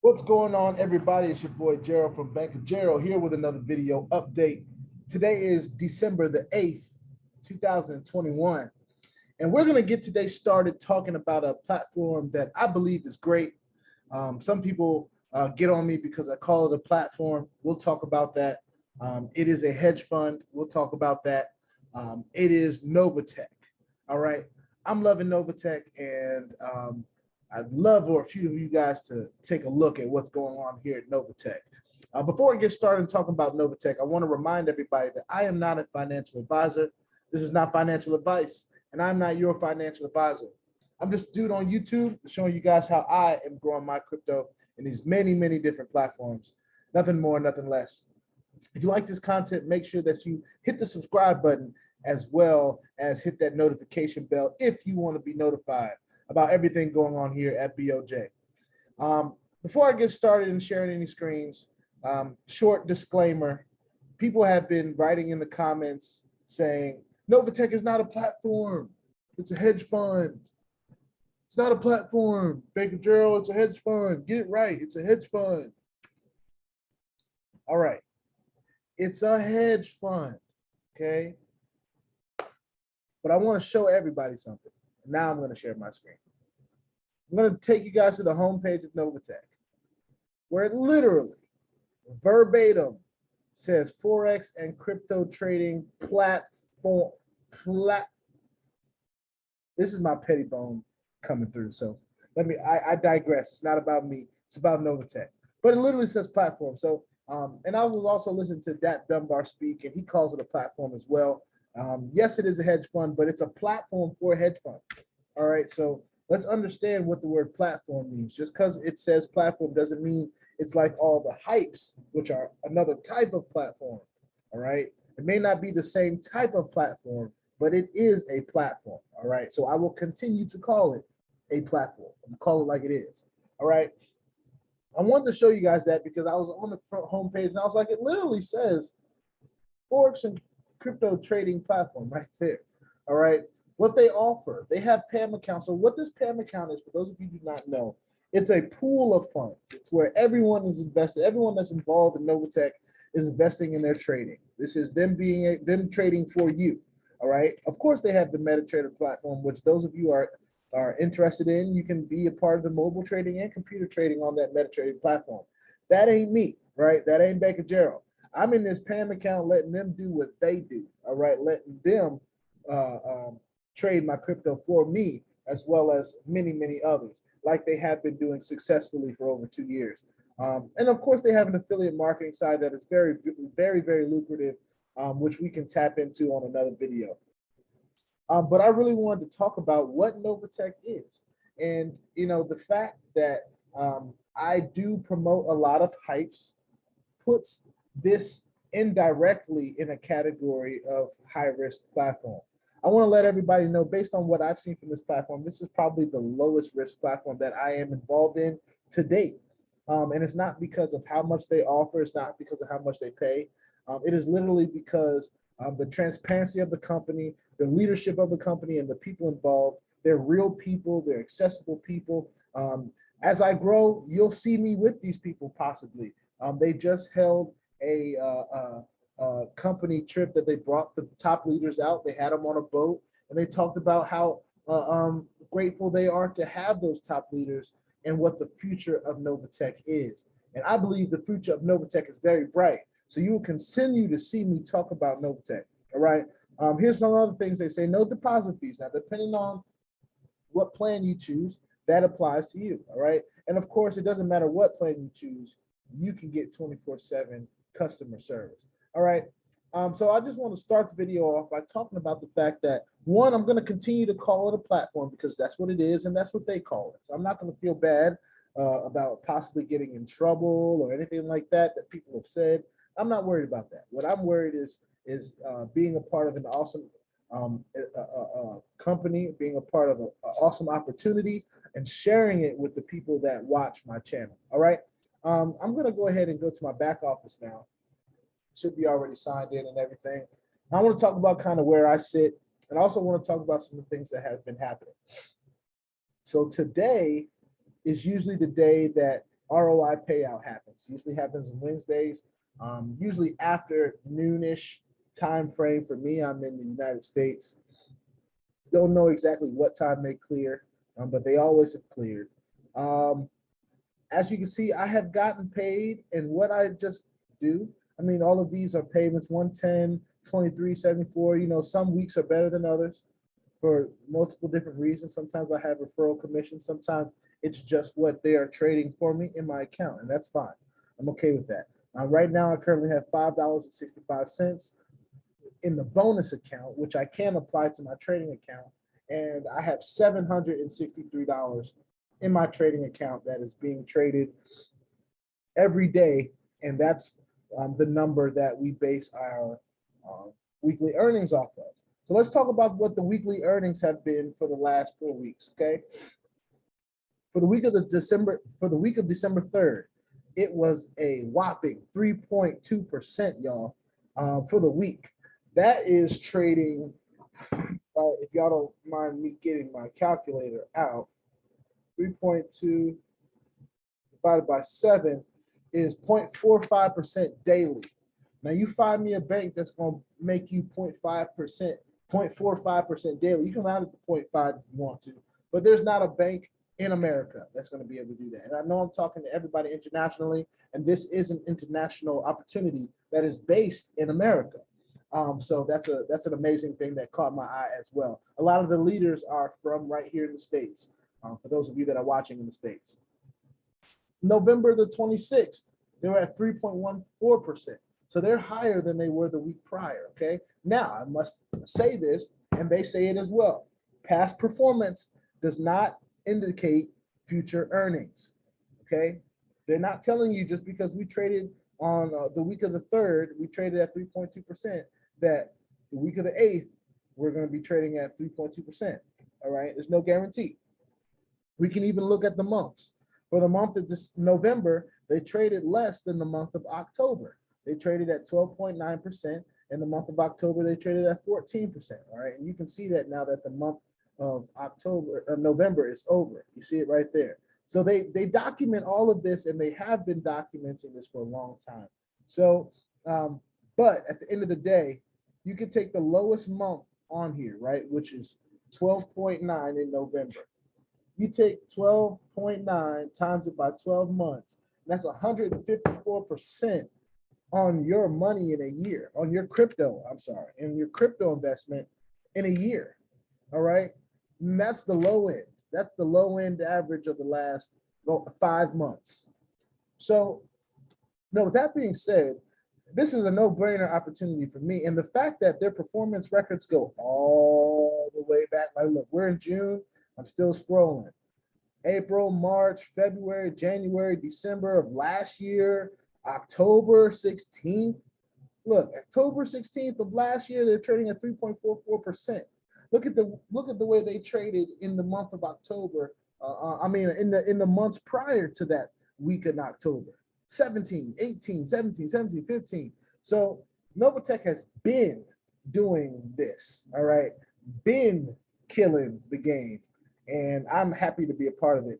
What's going on, everybody? It's your boy Gerald from Bank of Gerald here with another video update. Today is December the 8th, 2021. And we're going to get today started talking about a platform that I believe is great. Some people get on me because I call it a platform. We'll talk about that. It is a hedge fund. We'll talk about that. It is Novatech. All right. I'm loving Novatech, and I'd love for a few of you guys to take a look at what's going on here at Novatech. Before I get started and talking about Novatech, I want to remind everybody that I am not a financial advisor. This is not financial advice, and I'm not your financial advisor. I'm just a dude on YouTube showing you guys how I am growing my crypto in these many, many different platforms. Nothing more, nothing less. If you like this content, make sure that you hit the subscribe button as well as hit that notification bell if you want to be notified about everything going on here at BOJ. Before I get started and sharing any screens, short disclaimer, people have been writing in the comments saying, Novatech is not a platform, it's a hedge fund. It's not a platform, Bank of Gerald, it's a hedge fund. Get it right, it's a hedge fund. All right, it's a hedge fund, okay? But I want to show everybody something. Now I'm going to share my screen. I'm going to take you guys to the homepage of Novatech, where it literally, verbatim, says Forex and crypto trading platform. This is my petty bone coming through. So I digress. It's not about me. It's about Novatech. But it literally says platform. So, and I was also listening to Dat Dunbar speak, and he calls it a platform as well. Yes, it is a hedge fund, but it's a platform for a hedge fund. All right, so let's understand what the word platform means. Just because it says platform doesn't mean it's like all the hypes, which are another type of platform. All right, it may not be the same type of platform, but it is a platform. All right, so I will continue to call it a platform. I'm call it like it is. All right, I wanted to show you guys that because I was on the front homepage and I was like, it literally says Forex and crypto trading platform right there. All right, what they offer, they have PAM accounts. So what this PAM account is, for those of you who do not know, it's a pool of funds. It's where everyone is invested. Everyone that's involved in Novatech is investing in their trading. This is them trading for you. All right, of course they have the MetaTrader platform, which those of you are interested in, you can be a part of the mobile trading and computer trading on that MetaTrader platform. That ain't me, right? That ain't Bank of Gerald. I'm in this PAM account letting them do what they do, all right? Letting them trade my crypto for me, as well as many, many others, like they have been doing successfully for over 2 years. And of course, they have an affiliate marketing side that is very, very, very lucrative, which we can tap into on another video. But I really wanted to talk about what Novatech is. And, you know, the fact that I do promote a lot of hypes puts this indirectly in a category of high-risk platform. I want to let everybody know, based on what I've seen from this platform, this is probably the lowest risk platform that I am involved in to date. And it's not because of how much they offer. It's not because of how much they pay. It is literally because the transparency of the company, the leadership of the company, and the people involved. They're real people. They're accessible people. As I grow, you'll see me with these people possibly. They just held a company trip that they brought the top leaders out. They had them on a boat, and they talked about how grateful they are to have those top leaders and what the future of Novatech is. And I believe the future of Novatech is very bright. So you will continue to see me talk about Novatech. All right. Here's some other things they say: no deposit fees. Now, depending on what plan you choose, that applies to you. All right. And of course, it doesn't matter what plan you choose, you can get 24/7 customer service. All right. So I just want to start the video off by talking about the fact that, one, I'm going to continue to call it a platform because that's what it is and that's what they call it. So I'm not going to feel bad about possibly getting in trouble or anything like that people have said. I'm not worried about that. What I'm worried is being a part of an awesome company, being a part of an awesome opportunity, and sharing it with the people that watch my channel. All right. I'm going to go ahead and go to my back office now. Should be already signed in and everything. I want to talk about kind of where I sit, and I also want to talk about some of the things that have been happening. So today is usually the day that ROI payout happens. Usually happens on Wednesdays, usually after noonish time frame for me. I'm in the United States. Don't know exactly what time they clear, but they always have cleared. As you can see, I have gotten paid, and what I just do, I mean, all of these are payments, 110, 23, 74. You know, some weeks are better than others for multiple different reasons. Sometimes I have referral commissions. Sometimes it's just what they are trading for me in my account, and that's fine. I'm okay with that. Right now, I currently have $5.65 in the bonus account, which I can apply to my trading account. And I have $763 in my trading account that is being traded every day. And that's the number that we base our weekly earnings off of. So let's talk about what the weekly earnings have been for the last 4 weeks, okay? For the week of December 3rd, it was a whopping 3.2%, y'all, for the week. That is trading, if y'all don't mind me getting my calculator out, 3.2 divided by 7 is 0.45% daily. Now you find me a bank that's going to make you 0.45% daily. You can round it to 0.5 if you want to, but there's not a bank in America that's going to be able to do that. And I know I'm talking to everybody internationally, and this is an international opportunity that is based in America. So that's an amazing thing that caught my eye as well. A lot of the leaders are from right here in the States, for those of you that are watching in the States. November the 26th, they were at 3.14%. So they're higher than they were the week prior, okay? Now, I must say this, and they say it as well. Past performance does not indicate future earnings, okay? They're not telling you just because we traded on the week of the 3rd, we traded at 3.2%, that the week of the 8th, we're going to be trading at 3.2%, all right? There's no guarantee. We can even look at the months. For the month of November, they traded less than the month of October. They traded at 12.9%. In the month of October, they traded at 14%, all right? And you can see that now that the month of November is over. You see it right there. So they document all of this, and they have been documenting this for a long time. So, but at the end of the day, you can take the lowest month on here, right, which is 12.9 in November. You take 12.9 times it by 12 months, and that's 154% on your money in a year, on your crypto, in your crypto investment in a year, all right? And that's the low end. That's the low end average of the last 5 months. So, no, with that being said, this is a no-brainer opportunity for me. And the fact that their performance records go all the way back, like, look, we're in June, I'm still scrolling. April, March, February, January, December of last year, October 16th. Look, October 16th of last year, they're trading at 3.44%. Look at the way they traded in the month of October. In the months prior to that week in October, 17, 18, 17, 17, 15. So Novatech has been doing this, all right, been killing the game, and I'm happy to be a part of it.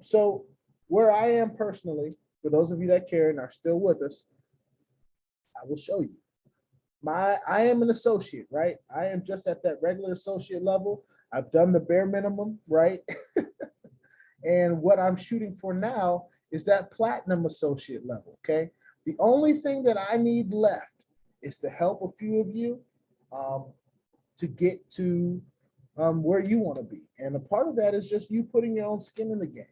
So where I am personally, for those of you that care and are still with us, I will show you. I am an associate, right? I am just at that regular associate level. I've done the bare minimum, right? And what I'm shooting for now is that platinum associate level, okay? The only thing that I need left is to help a few of you to get to where you want to be. And a part of that is just you putting your own skin in the game.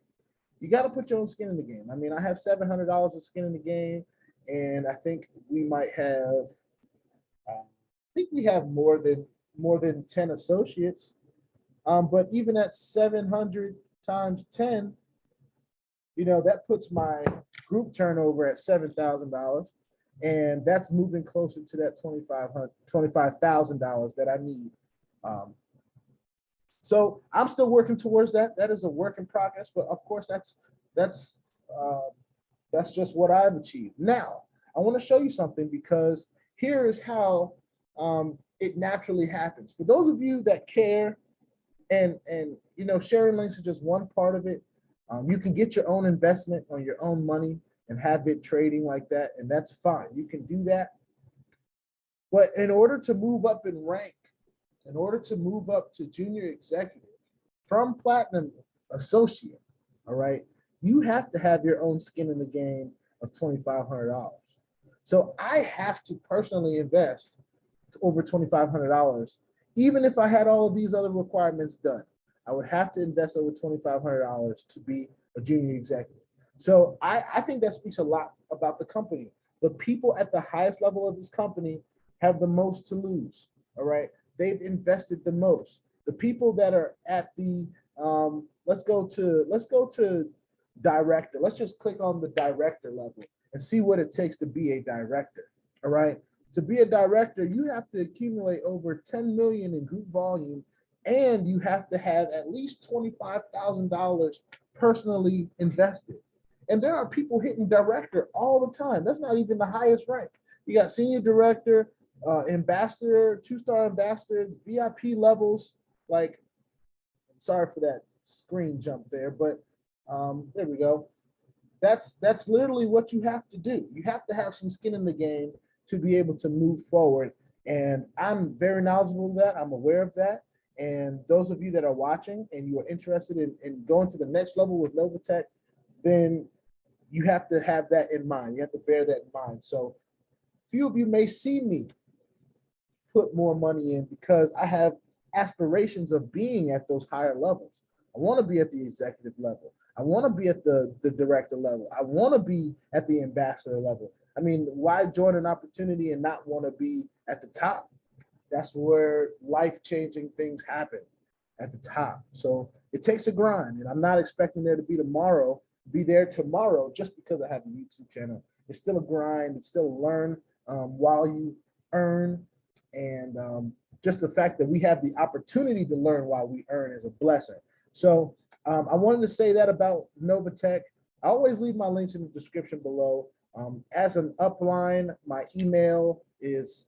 You got to put your own skin in the game. I mean, I have $700 of skin in the game, and I think we might have, more than 10 associates. But even at 700 times 10, you know, that puts my group turnover at $7,000, and that's moving closer to that $25,000 that I need. So I'm still working towards that. That is a work in progress, but of course that's just what I've achieved. Now I want to show you something, because here is how it naturally happens. For those of you that care, and you know, sharing links is just one part of it. You can get your own investment on your own money and have it trading like that, and that's fine. You can do that. But in order to move up in rank, in order to move up to junior executive from platinum associate, all right, you have to have your own skin in the game of $2,500. So I have to personally invest over $2,500, even if I had all of these other requirements done. I would have to invest over $2,500 to be a junior executive. So I think that speaks a lot about the company. The people at the highest level of this company have the most to lose, all right? They've invested the most. The people that are at the, let's go to director. Let's just click on the director level and see what it takes to be a director, all right? To be a director, you have to accumulate over 10 million in group volume, and you have to have at least $25,000 personally invested. And there are people hitting director all the time. That's not even the highest rank. You got senior director, ambassador, 2-star ambassador, VIP levels. Like, sorry for that screen jump there, but there we go. That's literally what you have to do. You have to have some skin in the game to be able to move forward. And I'm very knowledgeable of that. I'm aware of that. And those of you that are watching and you are interested in going to the next level with Novatech, then you have to have that in mind. You have to bear that in mind. So few of you may see me put more money in because I have aspirations of being at those higher levels. I want to be at the executive level. I want to be at the director level. I want to be at the ambassador level. I mean, why join an opportunity and not want to be at the top? That's where life-changing things happen, at the top. So it takes a grind, and I'm not expecting there to be there tomorrow just because I have a YouTube channel. It's still a grind. It's still a learn while you earn, and just the fact that we have the opportunity to learn while we earn is a blessing. So I wanted to say that about Novatech. I always leave my links in the description below. As an upline, my email is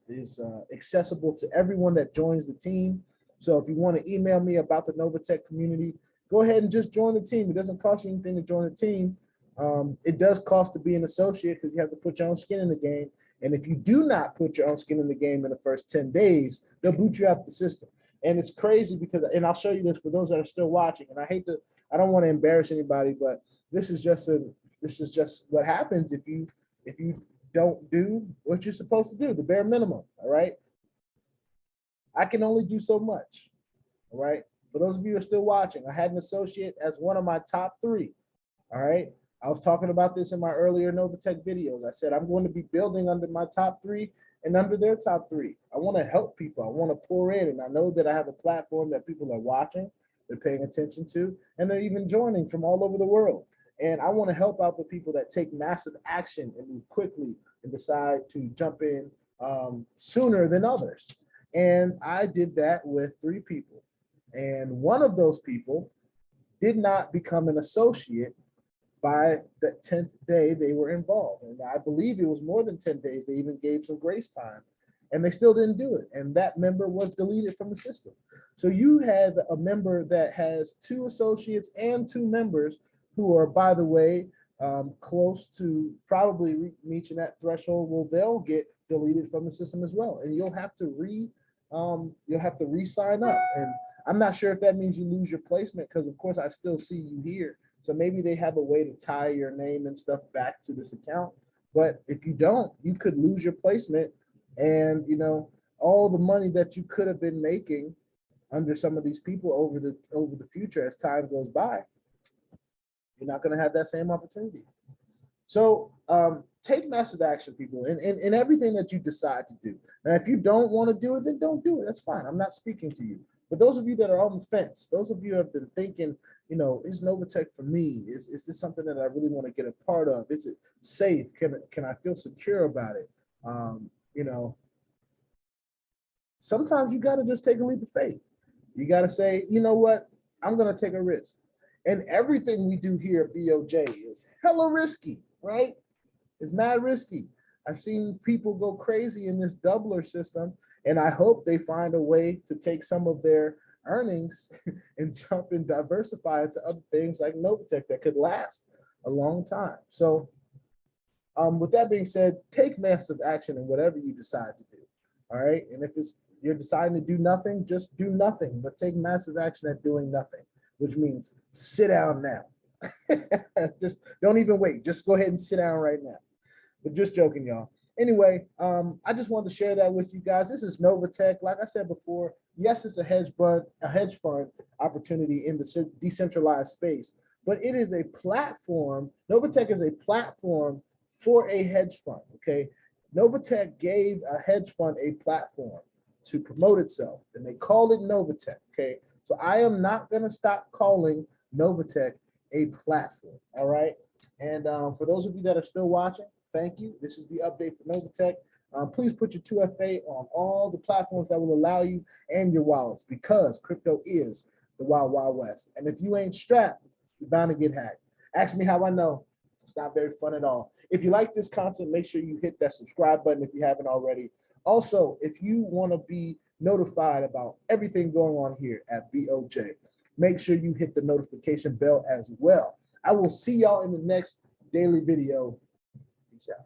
accessible to everyone that joins the team. So if you want to email me about the Novatech community, go ahead and just join the team. It doesn't cost you anything to join the team. It does cost to be an associate because you have to put your own skin in the game. And if you do not put your own skin in the game in the first 10 days, they'll boot you out the system. And it's crazy because, and I'll show you this for those that are still watching. And I don't want to embarrass anybody, but this is just what happens if you don't do what you're supposed to do, the bare minimum. All right. I can only do so much. All right. For those of you who are still watching, I had an associate as one of my top 3. All right. I was talking about this in my earlier Novatech videos. I said, I'm going to be building under my top 3 and under their top 3. I want to help people. I want to pour in. And I know that I have a platform that people are watching, they're paying attention to, and they're even joining from all over the world. And I want to help out the people that take massive action and move quickly and decide to jump in sooner than others. And I did that with 3 people. And one of those people did not become an associate by the 10th day they were involved. And I believe it was more than 10 days. They even gave some grace time and they still didn't do it. And that member was deleted from the system. So you have a member that has 2 associates and 2 members who are, by the way, close to probably reaching that threshold. Well, they'll get deleted from the system as well. And you'll have to re-sign up. And I'm not sure if that means you lose your placement because of course I still see you here. So maybe they have a way to tie your name and stuff back to this account. But if you don't, you could lose your placement and, you know, all the money that you could have been making under some of these people over the future as time goes by, you're not going to have that same opportunity. So take massive action, people, in everything that you decide to do. Now, if you don't want to do it, then don't do it. That's fine. I'm not speaking to you. But those of you that are on the fence, those of you who have been thinking, you know, is Novatech for me? Is this something that I really want to get a part of? Is it safe? Can I feel secure about it? You know, sometimes you got to just take a leap of faith. You got to say, you know what? I'm going to take a risk. And everything we do here at BOJ is hella risky, right? It's mad risky. I've seen people go crazy in this doubler system, and I hope they find a way to take some of their earnings and jump and diversify into other things like Novatech that could last a long time. So with that being said, take massive action in whatever you decide to do. All right. And if you're deciding to do nothing, just do nothing, but take massive action at doing nothing, which means sit down now. Just don't even wait. Just go ahead and sit down right now. But just joking, y'all. Anyway, I just wanted to share that with you guys. This is Novatech. Like I said before, yes, it's a hedge fund opportunity in the decentralized space, but it is a platform. Novatech is a platform for a hedge fund. Okay, Novatech gave a hedge fund a platform to promote itself, and they call it Novatech. Okay, so I am not going to stop calling Novatech a platform. All right, and for those of you that are still watching, thank you. This is the update for Novatech. Please put your 2FA on all the platforms that will allow you and your wallets, because crypto is the wild, wild west. And if you ain't strapped, you're bound to get hacked. Ask me how I know. It's not very fun at all. If you like this content, make sure you hit that subscribe button if you haven't already. Also, if you want to be notified about everything going on here at BOJ, make sure you hit the notification bell as well. I will see y'all in the next daily video. Peace out.